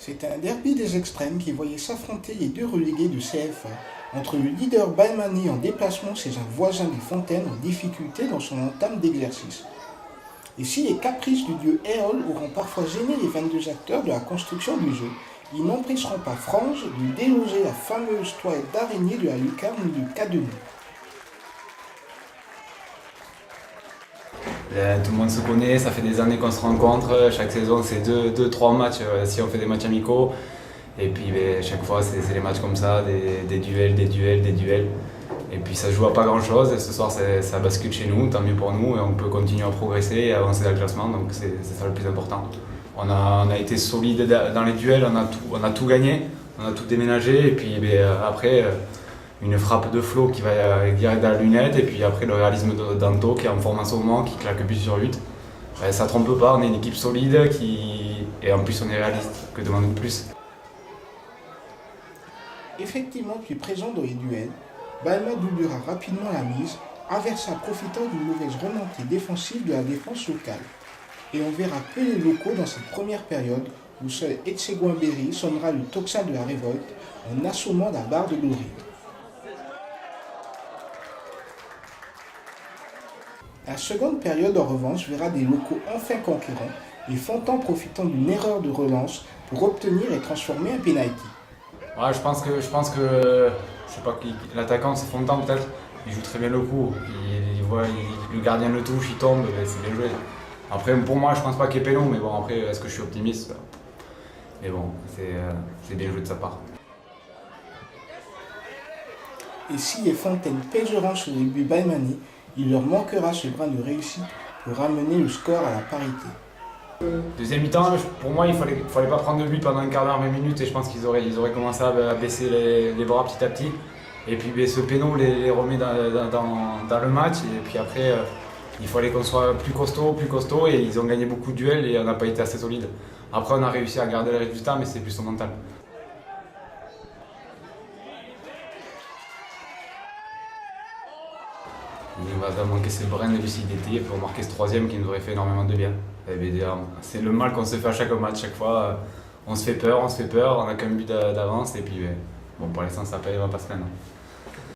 C'était un derby des extrêmes qui voyait s'affronter les deux relégués de CFA, entre le leader Baimani en déplacement chez un voisin des Fontaines en difficulté dans son entame d'exercice. Et si les caprices du dieu Éole auront parfois gêné les 22 acteurs de la construction du jeu, ils n'empêcheront pas Frange de déloger la fameuse toile d'araignée de la lucarne du Cademy. Tout le monde se connaît, ça fait des années qu'on se rencontre, chaque saison c'est 2-3 matchs si on fait des matchs amicaux. Et puis chaque fois c'est des matchs comme ça, des duels. Et puis ça se joue à pas grand chose, et ce soir ça bascule chez nous, tant mieux pour nous, et on peut continuer à progresser et avancer dans le classement, donc c'est ça le plus important. On a été solide dans les duels, on a tout gagné, on a tout déménagé, et puis après une frappe de Flo qui va direct dans la lunette, et puis après le réalisme d'Anto qui est en forme en ce moment, qui claque but sur 8. Ça trompe pas, on est une équipe solide et en plus on est réaliste, que demander de plus. Effectivement plus présent dans les duels, Balma doublera rapidement la mise, Aversa profitant d'une mauvaise remontée défensive de la défense locale. Et on verra peu les locaux dans cette première période où seul Etcheguamberi sonnera le tocsin de la révolte en assommant la barre de Glory. La seconde période en revanche verra des locaux enfin conquérants et Fontan profitant d'une erreur de relance pour obtenir et transformer un penalty. Ouais, je pense que je sais pas qui, l'attaquant c'est Fontan peut-être, il joue très bien le coup, il voit le gardien le touche, il tombe, c'est bien joué. Après pour moi je pense pas qu'il y ait péno, mais bon après est-ce que je suis optimiste? Mais bon, c'est bien joué de sa part. Et si les Fontaines pèseront sur les buts Baimani, il leur manquera ce brin de réussite pour ramener le score à la parité. Deuxième mi-temps, pour moi, il fallait pas prendre de but pendant un quart d'heure, 20 minutes, et je pense qu'ils auraient commencé à baisser les bras petit à petit. Et puis ce péno les remet dans le match, et puis après, il fallait qu'on soit plus costaud, et ils ont gagné beaucoup de duels et on n'a pas été assez solide. Après, on a réussi à garder le résultat, mais c'est plus au mental. Il va manquer ce brin de lucidité pour marquer ce troisième qui nous aurait fait énormément de bien. C'est le mal qu'on se fait à chaque match, chaque fois. On se fait peur, on n'a qu'un but d'avance, et puis bon, pour l'instant ça paye, on va pas se plaindre.